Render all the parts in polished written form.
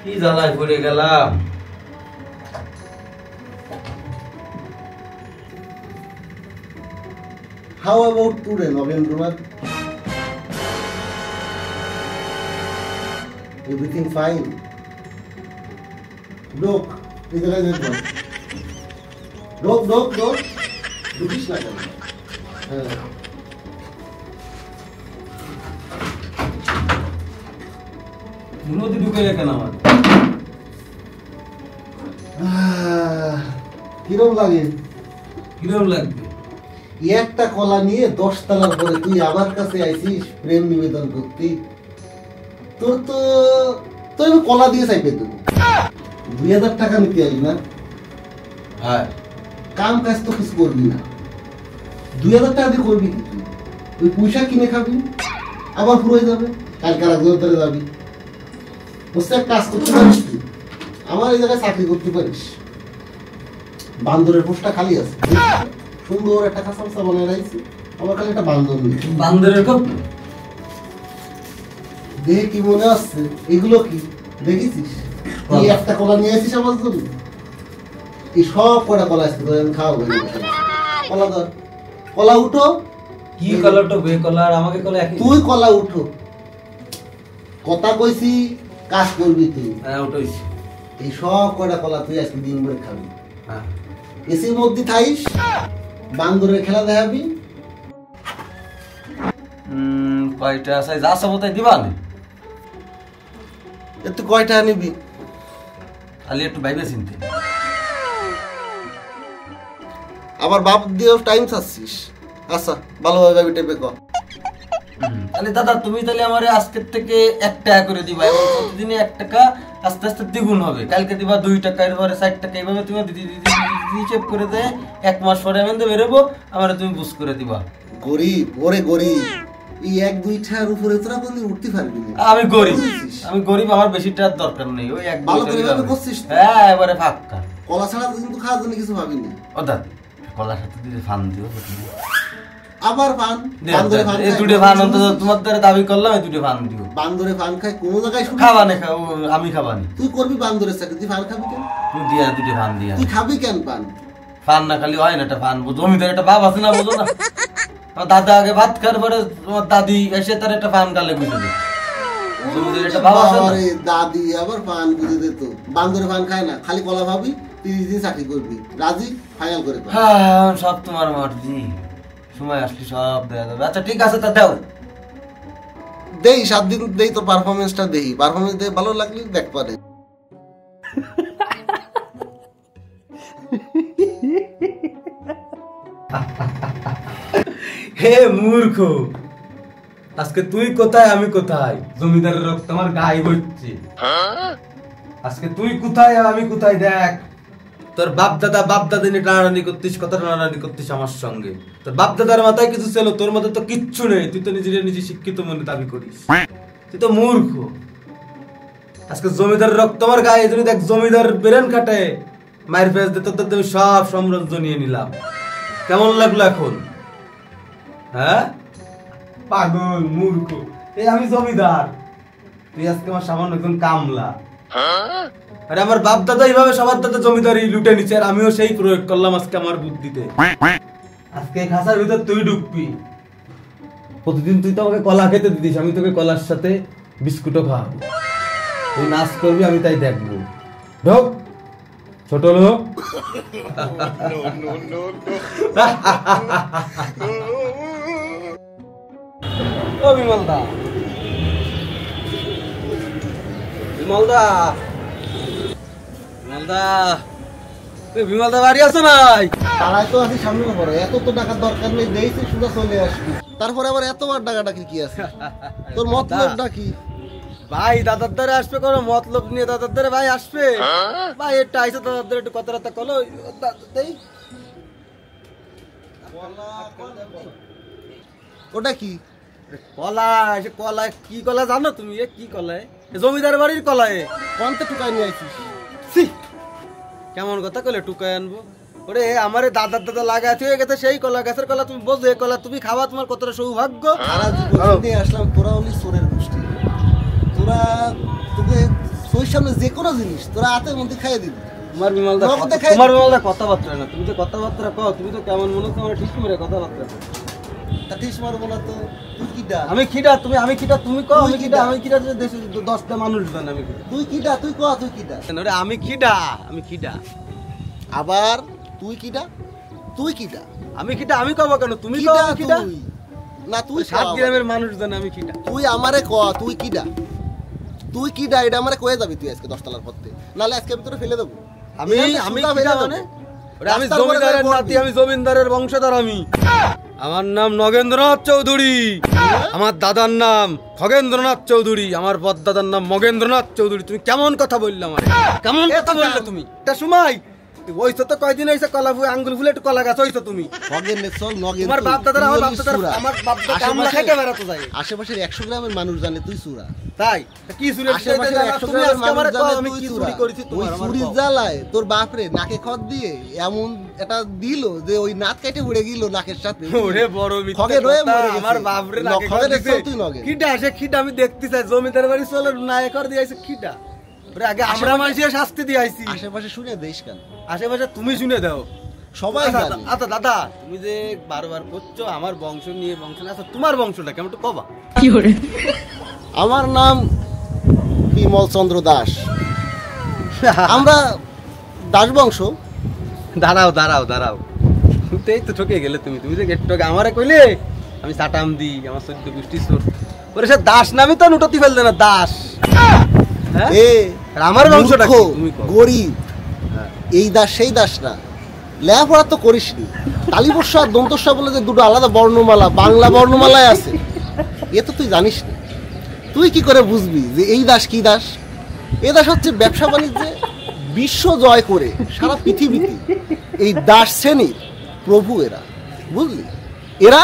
কি জ্বালায় পড়ে গেলাম। How about today, Nagendranath? Everything fine? Look, इधर आ देखो। Look. दुखिश ना करना। মুনতি ঢুকে কেন আমার? কিরম লাগে? কিরম লাগবে? একটা কলা নিয়ে 10 তলার পরে তুই আমার কাছে আইছিস প্রেম নিবেদন করতে। তোর তো তুই কলা দিয়ে চাইবে তুই 2000 টাকা নিতে আইলি না? হ্যাঁ। কাম কাজ তো কিছু করবি না, 2000 টাকা দিয়ে করবি কি তুই? তুই পয়সা কিনে খাবি, আবার ফুরোয় যাবে, কালকে রাজনীতি ধরে যাবি। বুঝতে এক কাজ করতে পারিস তুই, আমার এই জায়গায় চাকরি করতে পারিস। বান্দরের পোস্টটা খালি আছে, সুন্দর একটা কাঁচা বানিয়ে রাখছি, আমার খালি একটা বান্দর নেই। বান্দরের কপ দেখে কি মনে আসছে? এগুলো কি দেখেছিস? তুই একটা কলা নিয়ে আসিস আমার জন্য, এই সব কটা কলা আসছে তোর খাওয়া হয়ে যাবে। কলা ধর, কলা উঠো। কি কলাটো বে কলা আর আমাকে কলা একই? তুই কলা উঠো, কথা কইছি কাজ করবি তুই। হ্যাঁ উঠাইছি। এই সব কটা কলা তুই আজকে দিন ভরে খাবি। হ্যাঁ। এসির মধ্যে থাইস, বান্দরের খেলা দেখাবি। কয়টা আছে যা সব তাই দিবা না? তুই কয়টা নিবি? খালি একটু ভাইবে চিনতে। আবার বাপ দিয়েও টাইম চাচ্ছিস? আচ্ছা ভালোভাবে ভাবি টেপে কর। তাহলে দাদা তুমি তাহলে আমার আজকের থেকে 1 টাকা করে দিবা এবং প্রতিদিনই 1 টাকা আস্তে আস্তে দ্বিগুণ হবে। কালকে দিবা 2 টাকা, এরপরে 4 টাকা, এইভাবে তুমি হিসেব করে দেয় 1 মাস পরে আমি তো বেরোবো, আমার তুমি বুঝ করে দিবা। গরিব, ওরে গরিব, এই 1-2 টাকার উপরে তোরা বলি উঠতে পারবি না। আমি গরিব, আমার বেশি টাকার দরকার নেই। ওই এক ভালো করে ভাবে করছিস তো? হ্যাঁ এবারে ফাঁকা। কলা ছাড়া তো কিন্তু খাওয়ার জন্য কিছু ভাবিনি। ও দাদা কলার সাথে দিলে ফান দিও। আবার ফান, বান্দরে ফান, এই দুটো ফান অন্তত তোমার দ্বারা দাবি করলাম, এই দুটো ফান দিও। বান্দরে ফান খায় কোন জায়গায় শুনি? খাবা না খাও, আমি খাবানি। তুই করবি বান্দরের চাকরি, তুই ফান খাবি কেন? তুমি দিয়া দুটো ফান দিয়া। তুই খাবি কেন পান? ফান না খালি হয় না, একটা ফান জমিদার একটা বাপ আছে না, বোঝো না? আমার দাদা আগে ভাত খাওয়ার পরে তোমার দাদি এসে তার একটা ফান গালে বুঝে দিত। জমিদার একটা বাপ আছে না? আরে দাদি আবার ফান বুঝে দিত। বান্দরে ফান খায় না, খালি কলা ভাবি 30 দিন চাকরি করবি। রাজি? ফাইনাল করে কর। হ্যাঁ সব তোমার মর্জি, সময় আসলে সব দেয়া যাবে। আচ্ছা ঠিক আছে তা দাও। দেই 7 দিন দেই, তোর পারফরম্যান্সটা দেই। পারফরম্যান্স দিয়ে ভালো লাগলে দেখ পারে। হে মূর্খ, আজকে তুই কোথায় আমি কোথায়? জমিদারের রক্ত আমার গায়ে বইছে। আজকে তুই কোথায় আর আমি কোথায় দেখ। তোর বাপ দাদা নিয়ে টানাটানি করতিস, কথা টানাটানি করতিস আমার সঙ্গে। তোর বাপ দাদার মাথায় কিছু ছিল, তোর মাথায় তো কিচ্ছু নেই। তুই তো নিজে শিক্ষিত মনে দাবি করিস, তুই তো মূর্খ। আজকে জমিদারের রক্ত আমার গায়ে, যদি দেখ জমিদার বেরেন কাটে মায়ের ফেস দে, তোর আমি সব সাম্রাজ্য নিয়ে নিলাম। কেমন লাগলো এখন? হ্যাঁ পাগল মূর্খ, এই আমি জমিদার, তুই আজকে আমার সামান্য একজন কামলা। আরে আমার বাপ দাদা এইভাবে সবার দাদা জমিদারি লুটে নিচ্ছে, আর আমিও সেই প্রয়োগ করলাম আজকে আমার বুদ্ধিতে। আজকে এই খাঁচার ভিতর তুই ঢুকবি, প্রতিদিন তুই তো আমাকে কলা খেতে দিতিস, আমি তোকে কলার সাথে বিস্কুটও খাওয়াবো। তুই নাচ করবি, আমি তাই দেখবো। ঢোক ছোট লোক। ও বিমলদা, বিমলদা বাড়ি আছে নাই? তারাই তো আছি সামনে পড়ে, এত তো টাকার দরকার নেই, দেইছি সুদা চলে আসবি। তারপরে আবার এতবার ডাকাডাকি কি আছে? তোর মতলবটা কি? ভাই দাদার দ্বারে আসবে, কোনো মতলব নিয়ে দাদার দ্বারে ভাই আসবে। ভাই একটু আইসে দাদার দ্বারে একটু কথা কলো। ওটা কি কলা? কলা কি কলা জানো তুমি? কি কলা? জমিদার বাড়ির কলা। কোনটা টুকাই নিয়ে আইছিস? কেমন কথা কলে টুকাই আনবো? ওরে আমার দাদার দাদা লাগা হয়ে গেছে সেই কলা, গাছের কলা। তুমি বোঝো এই কলা তুমি খাবা, তোমার কতটা সৌভাগ্য। সারা জীবন নিয়ে আসলাম, তোরা হলি চোরের গোষ্ঠী। তোরা তোকে তোর সামনে যে কোনো জিনিস তোরা হাতের মধ্যে খাইয়ে দিবি। তোমার বিমলদা কথাবার্তা না, তুমি তো কথাবার্তা কও, তুমি তো কেমন মনে হচ্ছে আমার ঠিক করে কথাবার্তা। তা ঠিক মারবো না তো, তুই কিডা? আমি খিডা, তুমি কও আমি খিডা যে দেশে 10টা মানুষ জানে আমি খিডা। তুই কিডা? তুই ক তুই কিডা? ওরে আমি খিডা। আবার তুই কিডা? তুই কিডা? আমি কব কেন? তুমি কও আমি খিডা। তুই না, তুই 7 গ্রামের মানুষ জানে আমি খিডা। তুই আমারে ক তুই কিডা? তুই কিডা এটা আমারে কয়ে যাবি তুই আজকে 10 তলার পথে, নালে আজকে ভিতরে ফেলে দেবো। আমি খিডা মানে ওরে আমি জমিদারের নাতি, আমি জমিদারের বংশধর। আমার নাম নগেন্দ্রনাথ চৌধুরী, আমার দাদার নাম খগেন্দ্রনাথ চৌধুরী, আমার দাদার নাম মগেন্দ্রনাথ চৌধুরী। তুমি কেমন কথা বললে আমারে? কেমন কথা বললে তুমি? এটা সময় ওইছো তো কয়দিন হইছে কলা ফুল আঙ্গুল ফুলে একটু কলা গাছ হইছো তুমি। তোমার বাপ দাদারা আমার বাপ দাদা কামলা খাইতে বেড়াতে যায়। আশেপাশের 100 গ্রামের মানুষ জানে তুই চুরা। তাই কি চুরি? আশেপাশের 100 গ্রামের মানুষ জানে আমি কি চুরি করেছি। তুই চুরি জ্বালায় তোর বাপ রে নাকে খত দিয়ে এমন এটা দিল যে ওই নাক কেটে উড়ে গেল নাকের সাথে। ওরে বড় মিথ্যা কথা, আমার বাপ রে নাকে খত দিছে। কিডা আসে খিডা আমি দেখতে চাই, জমিদার বাড়ি চলে নায়কর দিয়েছে খিডা। ওরে আগে আমরা মানুষের শাস্তি দিয়ে আইছি। আশেপাশে শুনে দেশ কেন? আশেপাশে তুমি শুনে দাও সবাই জানে। আচ্ছা দাদা, তুমি যে বারবার করছো আমার বংশ নিয়ে আচ্ছা তোমার বংশটা কেমন একটু কবা? কি করে? আমার নাম বিমল চন্দ্র দাস, আমরা দাস বংশ। দাঁড়াও এই তো ঠকে গেলে তুমি যে গেট আমারে কইলে আমি চাটাম দি আমার 14 গোষ্ঠী চোর। ওরে সে দাস নামই তো নুটতি ফেলতে না দাস। আমার বংশটা তুমি গরিব, এই দাস সেই দাস না। লেখাপড়া তো করিসনি, তালিবর্ষ আর দন্তস্ব বলে যে দুটো আলাদা বর্ণমালা বাংলা বর্ণমালায় আছে, এ তো তুই জানিস না। তুই কি করে বুঝবি যে এই দাস কি দাস? এ দাস হচ্ছে ব্যবসা বাণিজ্যে বিশ্ব জয় করে সারা পৃথিবীতে এই দাস শ্রেণীর প্রভু এরা, বুঝলি? এরা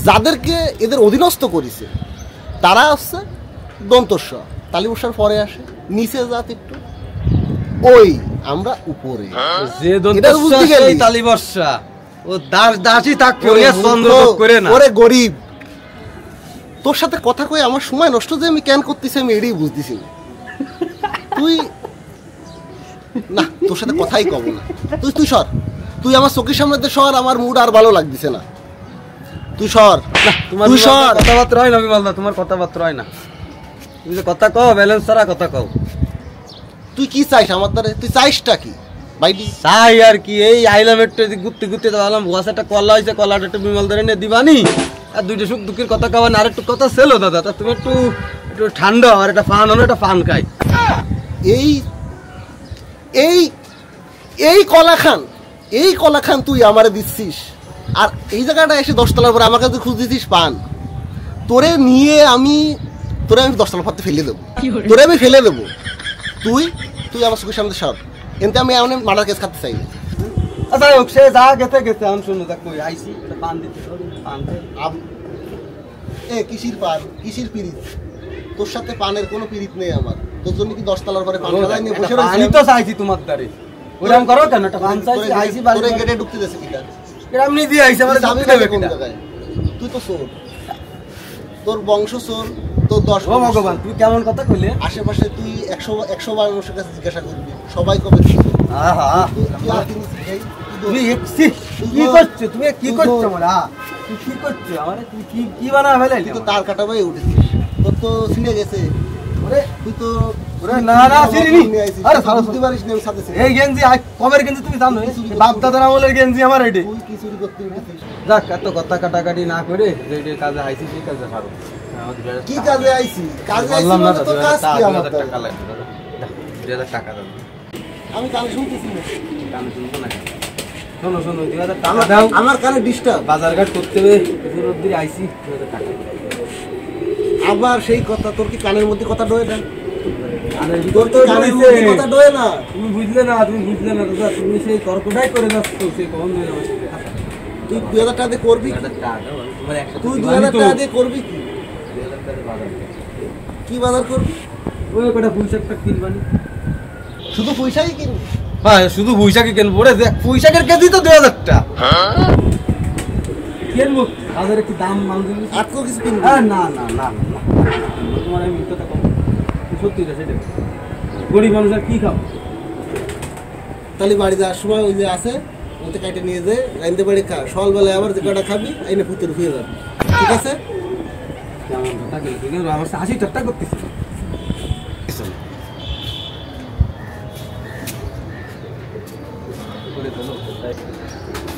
যাদেরকে এদের অধীনস্থ করেছে তারা হচ্ছে দন্তস্ব, তালিবর্ষার পরে আসে, নিচে জাত একটু, ওই আমরা উপরে। যে দন্তস্ব সেই তালিবর্ষা, ও দাসই থাকবে, ওরে চন্দ্রলোক করে না। ওরে গরিব, তোর সাথে কথা কই আমার সময় নষ্ট যে আমি কেন করতেছি আমি এটাই বুঝতেছি না। তুই না, তোর সাথে কথাই কব না। তুই সর, তুই আমার চোখের সামনে সর, আমার মুড আর ভালো লাগতেছে না। তুই সর, তুই সর। কথাবার্তা হয় না বিমলদা, তোমার কথাবার্তা হয় না। তুমি যে কথা কও ব্যালেন্স ছাড়া কথা কও। তুই কি চাইস আমার দ্বারা? তুই চাইসটা কি বাইটি? চাই আর কি, এই আইলাম একটু ঘুরতে দাঁড়ালাম, গাছে একটা কলা হয়েছে, কলাটা একটু বিমলদারে নিয়ে দিবানি, আর দুইটা সুখ দুঃখের কথা কবেন, আর একটু কথা ছিল দাদা। তা তুমি একটু ঠান্ডা আর একটা ফান হলো, একটা ফান খাই। এই এই এই কলা খান তুই আমারে দিচ্ছিস, আর এই জায়গাটা এসে 10 তলার পরে আমার কাছে খুঁজ দিচ্ছিস পান। তোরে আমি 10 তলার পথে ফেলে দেবো, তোরে আমি ফেলে দেবো। তুই আমার চোখের সামনে সর, এতে আমি এমন মার্ডার কেস খাতে চাই না। আচ্ছা সে যা গেছে আমি শুনো তা কই আইছি একটা পান দিতে, পান কিসির পান, কিসির পিরিত? তোর সাথে পানের কোনো পিরিত নেই আমার। তোর জন্য কি 10 তলার পরে পান খাওয়াই নিয়ে বসে রইছি? আমি তো চাইছি তোমার দ্বারে, ওরকম করো কেন? একটা পান চাইছি, আইছি বাড়ি তোরে গেটে ঢুকতে দেছে কিটা? এরকম নি দিয়ে আইছি, আমারে যাবে দেবে কোন জায়গায়? তুই তো চোর, তোর বংশ চোর, তোর 10। ও ভগবান, তুই কেমন কথা কইলে? আশেপাশে তুই 100 বার মানুষের কাছে জিজ্ঞাসা করবি, সবাই কবে আহা তুমি কি করছো? তুমি কি করছো মোরা? তুই কি করছো আমারে? তুই কি বানা ফেলাইলি? তুই তো তার কাটা ভাই উঠেছিস, তোর তো ছিঁড়ে গেছে। ওরে তুই তো না ছিড়িনি। আরে বুঝতে পারিস না, আমি সাথে ছিলাম। এই গেঞ্জি কবের গেঞ্জি তুমি জানো? বাপ দাদার আমলের গেঞ্জি আমার এটি। তুই কি চুরি করতে উঠেছিস? যাক, এত কথা কাটাকাটি না করে যে কাজে আইছি সেই কাজে ছাড়ো। কি কাজে আইছি? কাজে আইছি মানে তো কাজ কি আমার? টাকা লাগবে দাদা, 2000 টাকা দাও। আমি কানে শুনতেছি না। কানে শুনবো না। শোনো 2000 টাকা দাও। আমার কানে ডিস্টার্ব। বাজার ঘাট করতে হবে, কিছুর অবধি আইছি, 2000 টাকা। আবার সেই কথা, তোর কি কানের মধ্যে কথা ডয়ে না? কানের ভিতর তো ডয়ে কথা ডয়ে না। তুমি বুঝলে না দাদা, তুমি সেই তর্কটাই করে যাচ্ছ, সেই কখন ধরে যাবে। তুই 2000 টাকা দিয়ে করবি? তুই 2000 টাকা দিয়ে করবি কি? 2000 টাকা বাজার কি বাজার করবি? ওই কটা পুঁইশাকটা কিনবানি। শুধু পয়সাই কিনবি? হ্যাঁ, শুধু পুঁইশাকই কিনবো রে। দেখ পুঁইশাকের কেজি তো 2000 টাকা। কিনবো বাজারে কি দাম মান দিবি? আর তো কিছু কিনবি? না তোমার আমি মিথ্যাটা কম, সত্যি রে সেটা। গরিব মানুষ আর কি খাবো? তাহলে বাড়ি যাওয়ার সময় ওই যে আছে ওতে কাটে নিয়ে যে রাইন্দে বাড়ি খা, সকালবেলায় আবার যে কটা খাবি আইনে পুতুর হয়ে যাবে, ঠিক আছে? কেমন কথা বলছো? কিন্তু আমার হাসি ঠাট্টা করতেছি।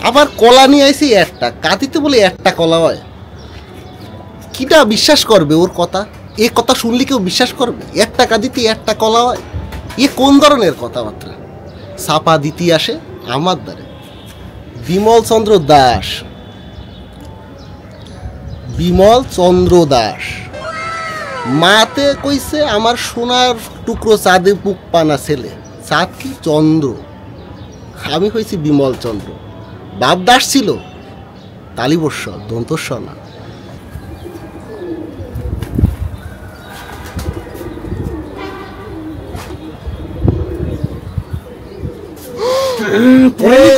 আবার কলা নিয়ে আইছি একটা, কাঁদিতে বলে একটা কলা হয়? কিটা বিশ্বাস করবে ওর কথা? এ কথা শুনলে কেউ বিশ্বাস করবে? একটা কাঁদিতে একটা কলা হয়? এ কোন ধরনের কথাবার্তা? ছাপা দিতে আসে আমার দ্বারে। বিমল চন্দ্র দাস, বিমল চন্দ্র দাস মাতে কইছে আমার সোনার টুকরো চাঁদে পুক পানা ছেলে। চাঁদ কি? চন্দ্র। আমি হয়েছি বিমল চন্দ্র। বাপ দাস ছিল তালিবস্য দন্তস্ব না।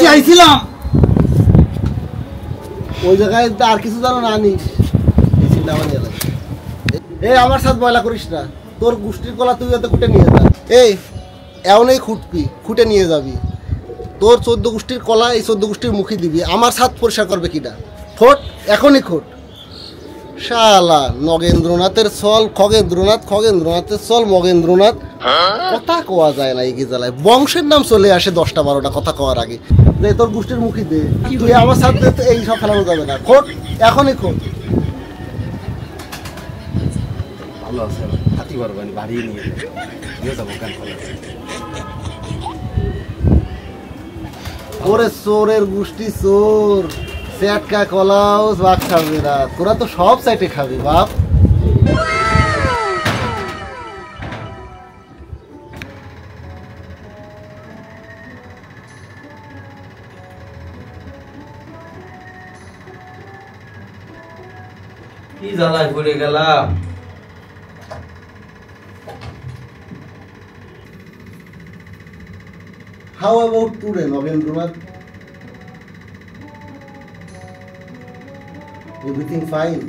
চাইছিলাম ওই জায়গায় আর কিছু জানো না আনিস এই আমার সাথে ময়লা করিস না। তোর গোষ্ঠীর কলা তুই যাতে খুঁটে নিয়ে যা। এই এমনই খুঁটবি, খুঁটে নিয়ে যাবি। তোর 14 গোষ্ঠীর কলা এই 14 গোষ্ঠীর মুখে দিবি। আমার সাথ পরিষ্কার করবে কিনা? খোট, এখনই খোট। শালা নগেন্দ্রনাথের চল খগেন্দ্রনাথ, খগেন্দ্রনাথের চল মগেন্দ্রনাথ। কথা কোয়া যায় না এই জেলায়। বংশের নাম চলে আসে 10টা 12টা কথা কওয়ার আগে। যে তোর গোষ্ঠীর মুখে দে, তুই আমার সাথে এই সব ফেলানো যাবে না। খোট, এখনই খোট। ভালো আছে, হাতি বারবানি বাড়িয়ে নিয়ে যাবো কাল কলা। ওরে চোরের গোষ্ঠী চোর, চ্যাটকা কলাও বাঘ খাবে না। তোরা তো সব সাইটে খাবি বাপ। কি জ্বালায় পড়ে গেলাম। How about today, Nagendranath? Everything fine?